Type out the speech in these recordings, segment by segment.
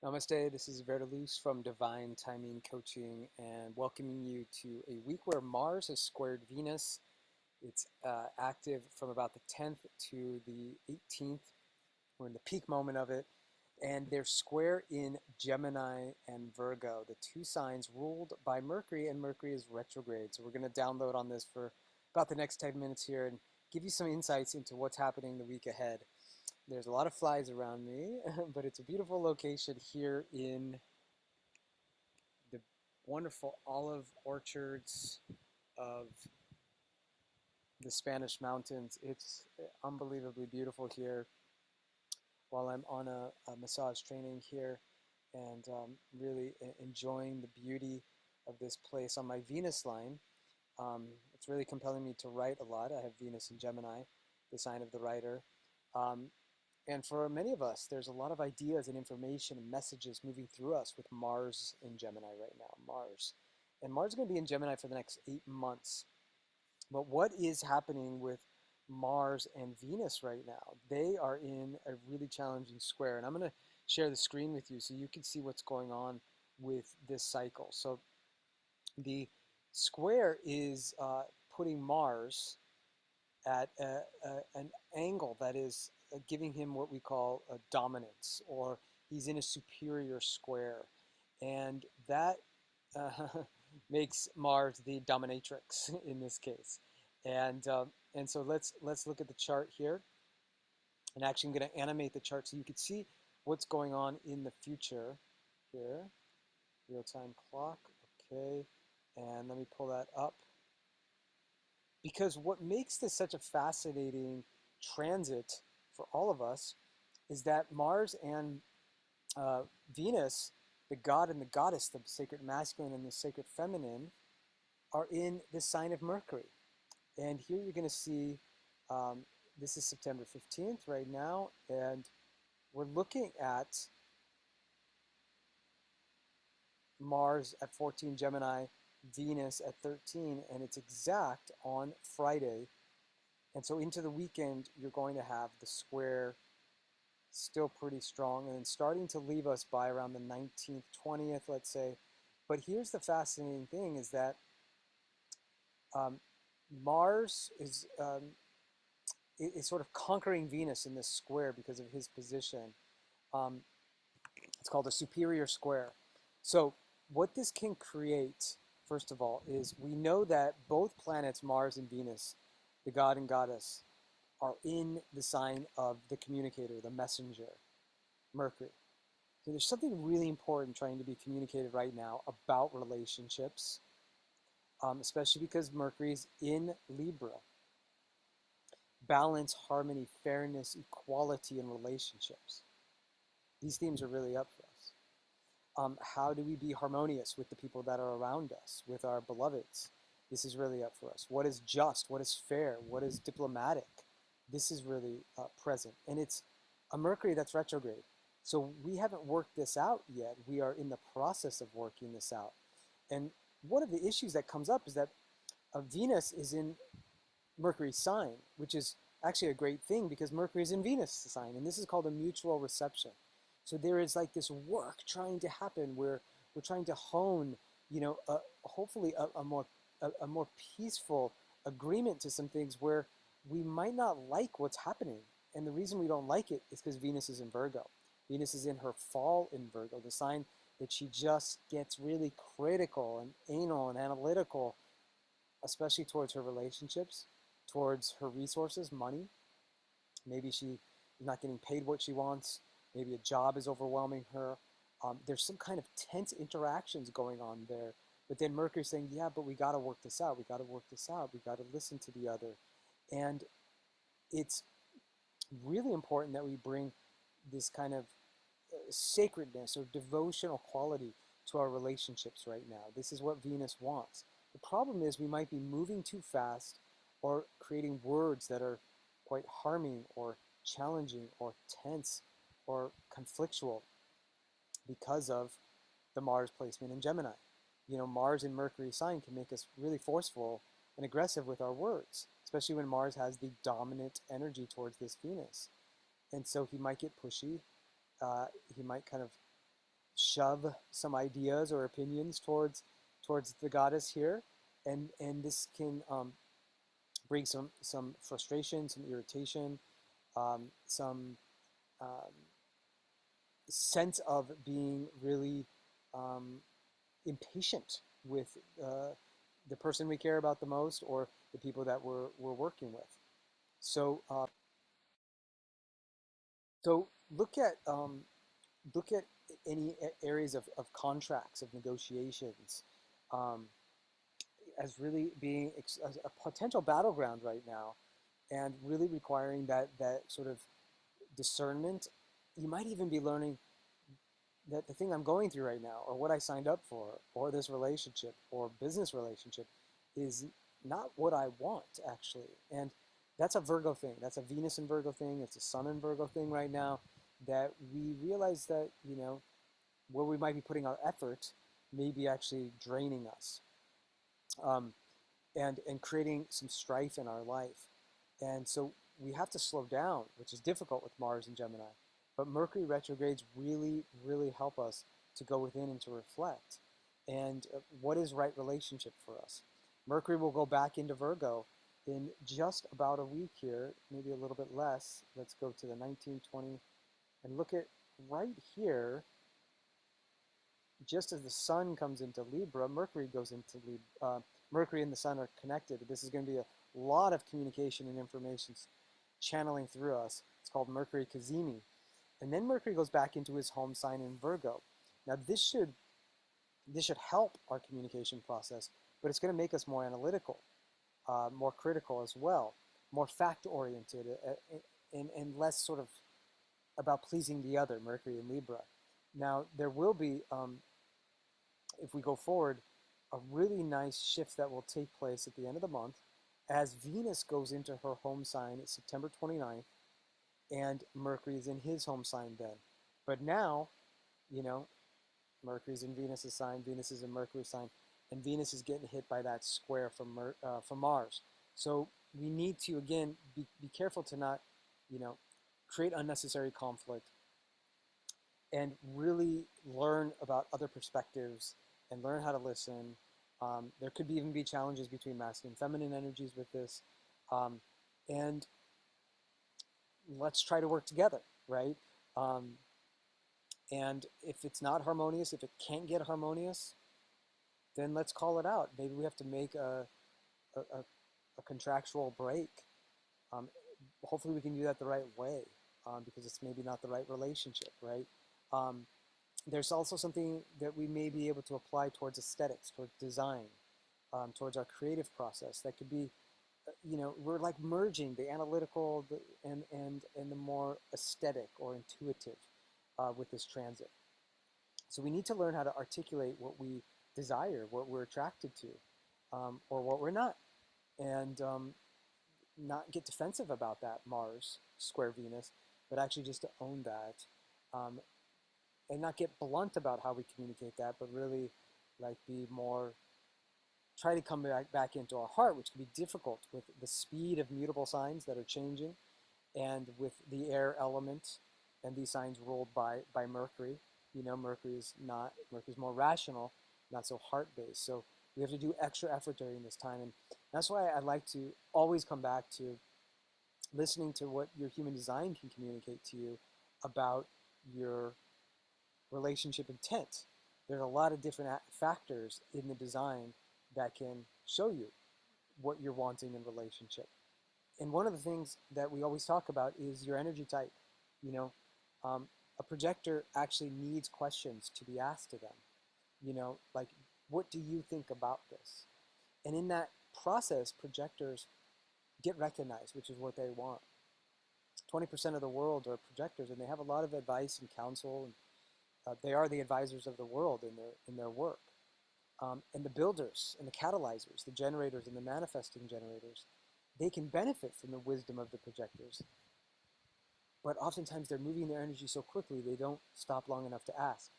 Namaste, this is Verdeluz from Divine Timing Coaching and welcoming you to a week where Mars has squared Venus. It's active from about the 10th to the 18th. We're in the peak moment of it. And they're square in Gemini and Virgo, the two signs ruled by Mercury, and Mercury is retrograde. So we're going to download on this for about the next 10 minutes here and give you some insights into what's happening the week ahead. There's a lot of flies around me, but it's a beautiful location here in the wonderful olive orchards of the Spanish mountains. It's unbelievably beautiful here while I'm on a massage training here and really enjoying the beauty of this place on my Venus line. It's really compelling me to write a lot. I have Venus in Gemini, the sign of the writer. Um, And for many of us, there's a lot of ideas and information and messages moving through us with Mars in Gemini right now. Mars. And Mars is going to be in Gemini for the next 8 months. But what is happening with Mars and Venus right now? They are in a really challenging square. And I'm going to share the screen with you so you can see what's going on with this cycle. So the square is putting Mars at an angle that is giving him what we call a dominance, or he's in a superior square. And that makes Mars the dominatrix in this case. And so let's look at the chart here. And actually, I'm going to animate the chart so you can see what's going on in the future here. Real-time clock. Okay. And let me pull that up. Because what makes this such a fascinating transit for all of us is that Mars and Venus, the god and the goddess, the sacred masculine and the sacred feminine, are in the sign of Mercury. And here you're going to see, this is September 15th right now, and we're looking at Mars at 14 Gemini, Venus at 13, and it's exact on Friday. And so into the weekend, you're going to have the square still pretty strong and then starting to leave us by around the 19th, 20th, let's say. But here's the fascinating thing is that Mars is sort of conquering Venus in this square because of his position. It's called a superior square. So what this can create, first of all, is we know that both planets, Mars and Venus, the god and goddess, are in the sign of the communicator, the messenger, Mercury. So there's something really important trying to be communicated right now about relationships, especially because Mercury is in Libra. Balance, harmony, fairness, equality in relationships. These themes are really up for us. How do we be harmonious with the people that are around us, with our beloveds? This is really up for us. What is just? What is fair? What is diplomatic? This is really present. And it's a Mercury that's retrograde. So we haven't worked this out yet. We are in the process of working this out. And one of the issues that comes up is that Venus is in Mercury's sign, which is actually a great thing because Mercury is in Venus' sign. And this is called a mutual reception. So there is like this work trying to happen where we're trying to hone, hopefully a more peaceful agreement to some things where we might not like what's happening. And the reason we don't like it is because Venus is in Virgo. Venus is in her fall in Virgo, the sign that she just gets really critical and anal and analytical, especially towards her relationships, towards her resources, money. Maybe she is not getting paid what she wants. Maybe a job is overwhelming her. There's some kind of tense interactions going on there. But then Mercury's saying, yeah, but we got to work this out. We got to work this out. We got to listen to the other. And it's really important that we bring this kind of sacredness or devotional quality to our relationships right now. This is what Venus wants. The problem is we might be moving too fast or creating words that are quite harming or challenging or tense or conflictual because of the Mars placement in Gemini. Mars in Mercury sign can make us really forceful and aggressive with our words, especially when Mars has the dominant energy towards this Venus. And so he might get pushy. He might kind of shove some ideas or opinions towards the goddess here, and this can bring some frustration, some irritation, some um, sense of being really um, impatient with the person we care about the most or the people that we're working with. So so look at any areas of contracts, of negotiations, um, as really being a potential battleground right now, and really requiring that sort of discernment. You might even be learning that the thing I'm going through right now, or what I signed up for, or this relationship or business relationship, is not what I want actually. And that's a Virgo thing. That's a Venus and Virgo thing. It's a Sun and Virgo thing right now. That we realize that where we might be putting our effort may be actually draining us. Um, and creating some strife in our life. And so we have to slow down, which is difficult with Mars and Gemini. But Mercury retrogrades really, really help us to go within and to reflect. And what is right relationship for us? Mercury will go back into Virgo in just about a week here, maybe a little bit less. Let's go to the 1920 and look at right here. Just as the sun comes into Libra, Mercury goes into Libra. Mercury and the sun are connected. This is going to be a lot of communication and information channeling through us. It's called Mercury Cazimi. And then Mercury goes back into his home sign in Virgo. Now this should help our communication process, but it's going to make us more analytical, more critical as well, more fact oriented, and less sort of about pleasing the other, Mercury and Libra. Now there will be if we go forward, a really nice shift that will take place at the end of the month as Venus goes into her home sign September 29th, and Mercury is in his home sign then. But now, you know, Mercury's in Venus's sign, Venus is in Mercury's sign, and Venus is getting hit by that square from Mars. So we need to, again, be careful to not, you know, create unnecessary conflict and really learn about other perspectives and learn how to listen. There could even be challenges between masculine and feminine energies with this. Um, and let's try to work together, right? Um, and if it's not harmonious, if it can't get harmonious, then let's call it out. Maybe we have to make a, a contractual break. Um, Hopefully we can do that the right way, because it's maybe not the right relationship, right? Um, there's also something that we may be able to apply towards aesthetics, towards design, towards our creative process. That could be, we're like merging the analytical and the more aesthetic or intuitive with this transit. So we need to learn how to articulate what we desire, what we're attracted to, or what we're not, and not get defensive about that Mars square Venus, but actually just to own that, um, and not get blunt about how we communicate that, but really like be more try to come back into our heart, which can be difficult with the speed of mutable signs that are changing, and with the air element and these signs ruled by Mercury. Mercury's more rational, not so heart based. So we have to do extra effort during this time, and that's why I like to always come back to listening to what your human design can communicate to you about your relationship intent. There's a lot of different factors in the design that can show you what you're wanting in relationship. And one of the things that we always talk about is your energy type. You know, a projector actually needs questions to be asked to them. Like, what do you think about this? And in that process, projectors get recognized, which is what they want. 20% of the world are projectors, and they have a lot of advice and counsel, and they are the advisors of the world in their work. And the builders and the catalyzers, the generators and the manifesting generators, they can benefit from the wisdom of the projectors. But oftentimes they're moving their energy so quickly they don't stop long enough to ask.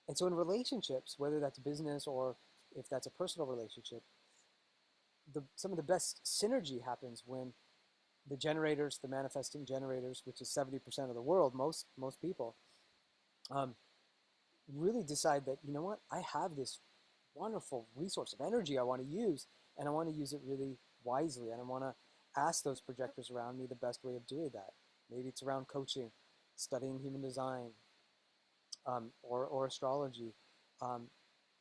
And so in relationships, whether that's business or if that's a personal relationship, some of the best synergy happens when the generators, the manifesting generators, which is 70% of the world, most people, um, really decide that, you know what, I have this wonderful resource of energy I want to use, and I want to use it really wisely, and I want to ask those projectors around me the best way of doing that. Maybe it's around coaching, studying human design, or astrology, um,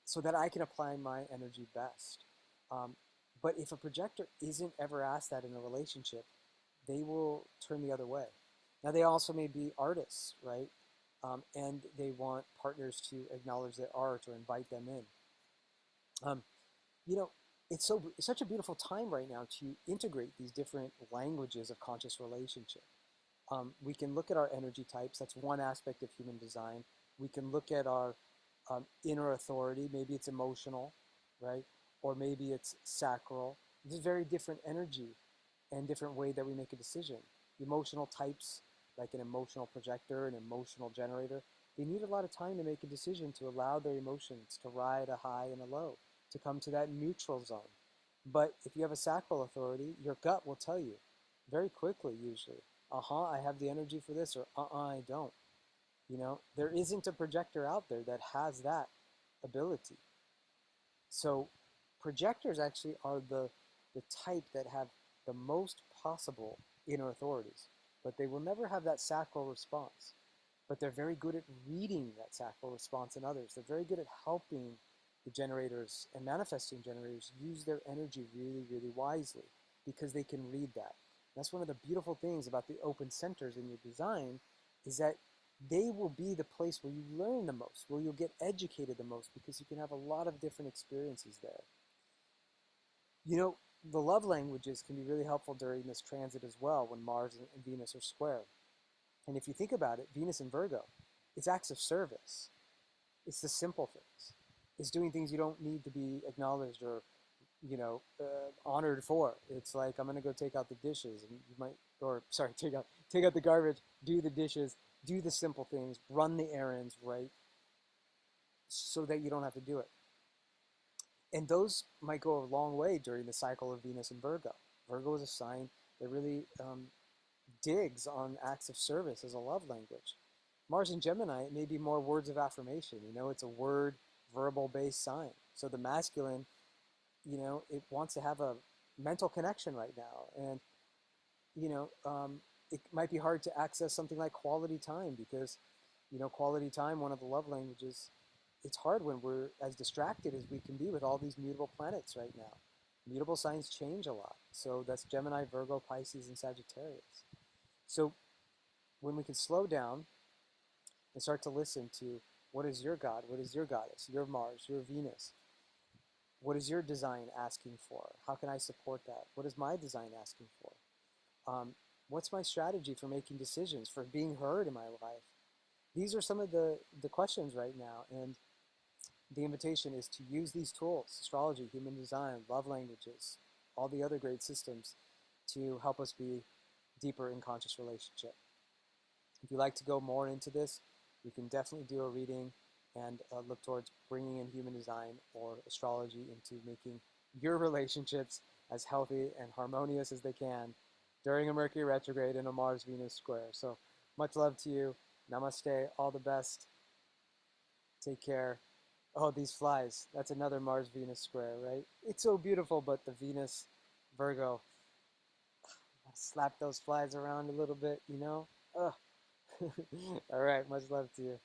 so that I can apply my energy best. Um, but if a projector isn't ever asked that in a relationship, they will turn the other way. Now, they also may be artists, right? And they want partners to acknowledge their art or invite them in. Um, you know, it's such a beautiful time right now to integrate these different languages of conscious relationship. We can look at our energy types. That's one aspect of human design. We can look at our inner authority. Maybe it's emotional, right? Or maybe it's sacral. There's very different energy and different way that we make a decision. Emotional types, like an emotional projector, an emotional generator, they need a lot of time to make a decision to allow their emotions to ride a high and a low, to come to that neutral zone. But if you have a sacral authority, your gut will tell you very quickly, usually, I have the energy for this, or I don't. There isn't a projector out there that has that ability. So projectors actually are the type that have the most possible inner authorities, but they will never have that sacral response. But they're very good at reading that sacral response in others. They're very good at helping the generators and manifesting generators use their energy really, really wisely because they can read that. That's one of the beautiful things about the open centers in your design is that they will be the place where you learn the most, where you'll get educated the most because you can have a lot of different experiences there. You know, the love languages can be really helpful during this transit as well when Mars and Venus are square. And if you think about it, Venus in Virgo, it's acts of service. It's the simple things. It's doing things you don't need to be acknowledged or, honored for. It's like I'm gonna go take out the dishes, and you might, or sorry, take out the garbage, do the dishes, do the simple things, run the errands, right, so that you don't have to do it. And those might go a long way during the cycle of Venus and Virgo. Virgo is a sign that really digs on acts of service as a love language. Mars in Gemini, it may be more words of affirmation. It's a word, verbal based sign. So the masculine, it wants to have a mental connection right now. And, you know, um, it might be hard to access something like quality time because, quality time, one of the love languages, it's hard when we're as distracted as we can be with all these mutable planets right now. Mutable signs change a lot. So that's Gemini, Virgo, Pisces, and Sagittarius. So when we can slow down and start to listen to what is your God, what is your goddess, your Mars, your Venus, what is your design asking for? How can I support that? What is my design asking for? What's my strategy for making decisions, for being heard in my life? These are some of the questions right now. And the invitation is to use these tools, astrology, human design, love languages, all the other great systems to help us be deeper in conscious relationship. If you'd like to go more into this, we can definitely do a reading and look towards bringing in human design or astrology into making your relationships as healthy and harmonious as they can during a Mercury retrograde and a Mars Venus square. So much love to you. Namaste. All the best. Take care. Oh, these flies. That's another Mars Venus square, right? It's so beautiful, but the Venus Virgo, slap those flies around a little bit, you know? Ugh. All right, much love to you.